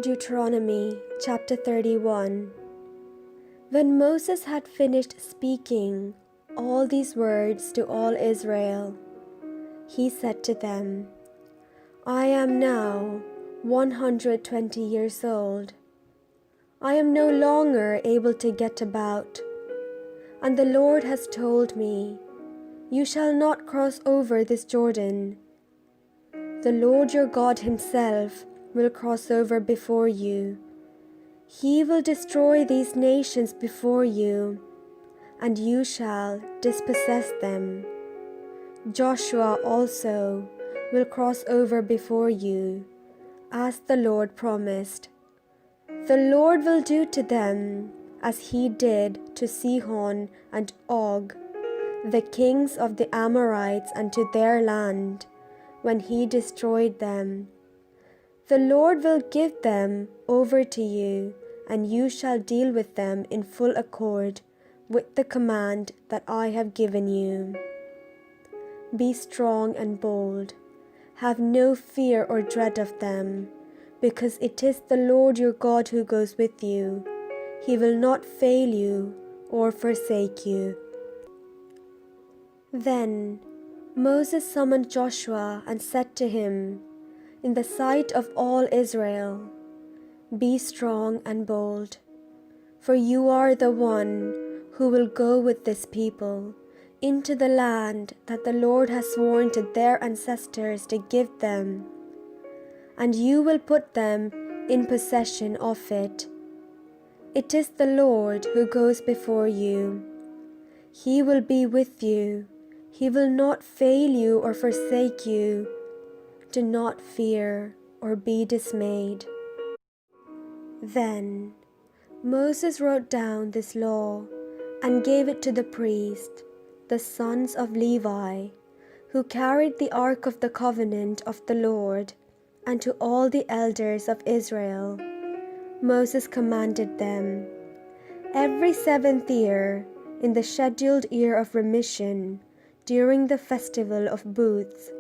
Deuteronomy chapter 31. When Moses had finished speaking all these words to all Israel, he said to them, I am now 120 years old. I am no longer able to get about, and the Lord has told me, You shall not cross over this Jordan. The Lord your God himself will cross over before you. He will destroy these nations before you, and you shall dispossess them. Joshua also will cross over before you, as the Lord promised. The Lord will do to them as he did to Sihon and Og, the kings of the Amorites, and to their land, when he destroyed them. The Lord will give them over to you, and you shall deal with them in full accord with the command that I have given you. Be strong and bold. Have no fear or dread of them, because it is the Lord your God who goes with you. He will not fail you or forsake you. Then Moses summoned Joshua and said to him, in the sight of all Israel, Be strong and bold, for you are the one who will go with this people into the land that the Lord has sworn to their ancestors to give them, and you will put them in possession of it. It is the Lord who goes before you. He will be with you. He will not fail you or forsake you. Do not fear or be dismayed. Then Moses wrote down this law and gave it to the priests, the sons of Levi, who carried the ark of the covenant of the Lord, and to all the elders of Israel. Moses commanded them, Every 7th year, in the scheduled year of remission, during the festival of booths,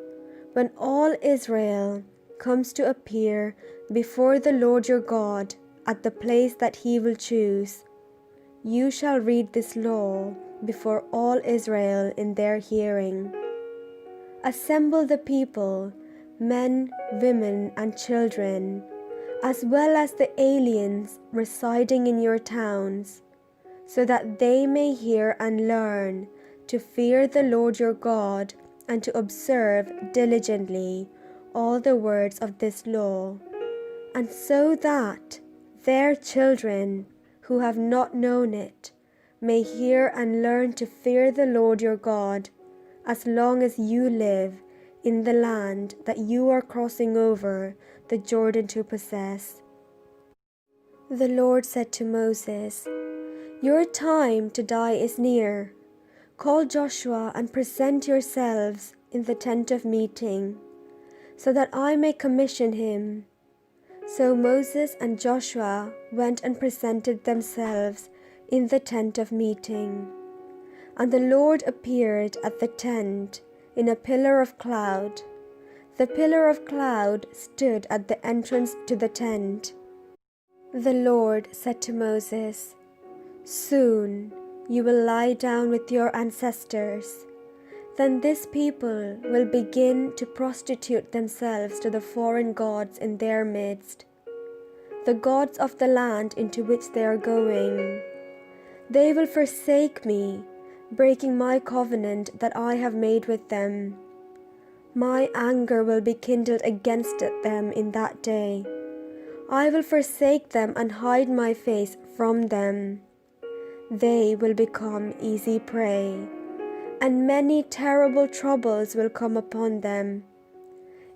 when all Israel comes to appear before the Lord your God at the place that he will choose, you shall read this law before all Israel in their hearing. Assemble the people, men, women, and children, as well as the aliens residing in your towns, so that they may hear and learn to fear the Lord your God and to observe diligently all the words of this law, and so that their children who have not known it may hear and learn to fear the Lord your God as long as you live in the land that you are crossing over the Jordan to possess. The Lord said to Moses, Your time to die is near. Call Joshua and present yourselves in the tent of meeting, so that I may commission him. So Moses and Joshua went and presented themselves in the tent of meeting. And the Lord appeared at the tent in a pillar of cloud. The pillar of cloud stood at the entrance to the tent. The Lord said to Moses, Soon you will lie down with your ancestors. Then this people will begin to prostitute themselves to the foreign gods in their midst, the gods of the land into which they are going. They will forsake me, breaking my covenant that I have made with them. My anger will be kindled against them in that day. I will forsake them and hide my face from them. They will become easy prey, and many terrible troubles will come upon them.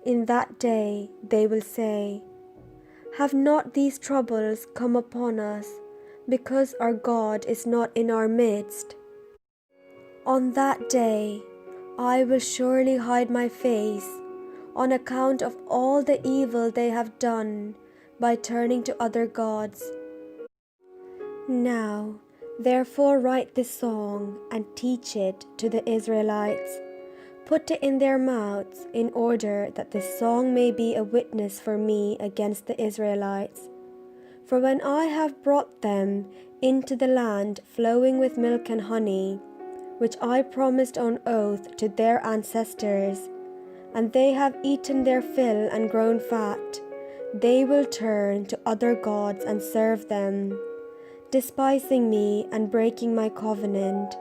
In that day they will say, Have not these troubles come upon us, because our God is not in our midst? On that day I will surely hide my face, on account of all the evil they have done by turning to other gods. Now, therefore write this song and teach it to the Israelites. Put it in their mouths in order that this song may be a witness for me against the Israelites. For when I have brought them into the land flowing with milk and honey, which I promised on oath to their ancestors, and they have eaten their fill and grown fat, they will turn to other gods and serve them, despising me and breaking my covenant.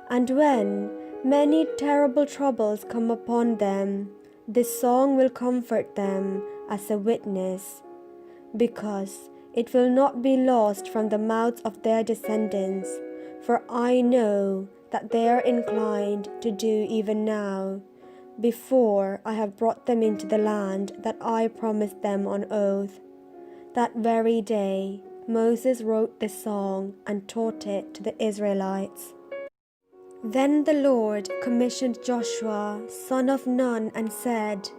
And when many terrible troubles come upon them, this song will comfort them as a witness, because it will not be lost from the mouths of their descendants, for I know that they are inclined to do even now, before I have brought them into the land that I promised them on oath. That very day Moses wrote this song and taught it to the Israelites. Then the Lord commissioned Joshua, son of Nun, and said,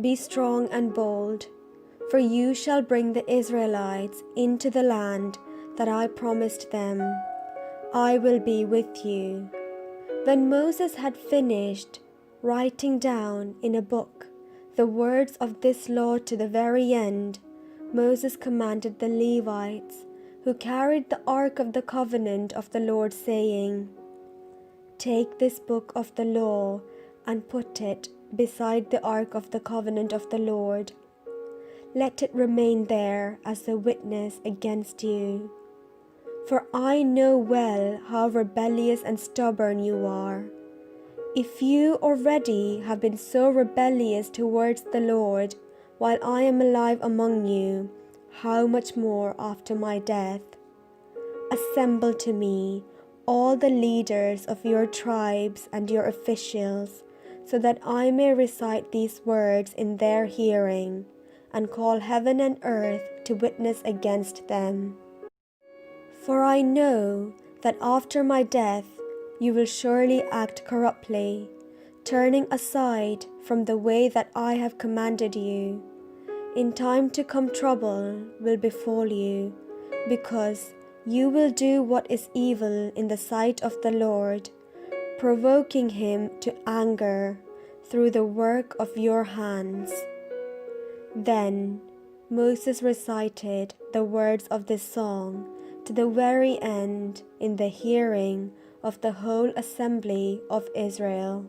Be strong and bold, for you shall bring the Israelites into the land that I promised them. I will be with you. When Moses had finished writing down in a book the words of this law to the very end, Moses commanded the Levites, who carried the ark of the covenant of the Lord, saying, Take this book of the law and put it beside the ark of the covenant of the Lord. Let it remain there as a witness against you. For I know well how rebellious and stubborn you are. If you already have been so rebellious towards the Lord while I am alive among you, how much more after my death? Assemble to me all the leaders of your tribes and your officials, so that I may recite these words in their hearing, and call heaven and earth to witness against them. For I know that after my death you will surely act corruptly, turning aside from the way that I have commanded you. In time to come trouble will befall you, because you will do what is evil in the sight of the Lord, provoking him to anger through the work of your hands. Then Moses recited the words of this song to the very end in the hearing of the whole assembly of Israel.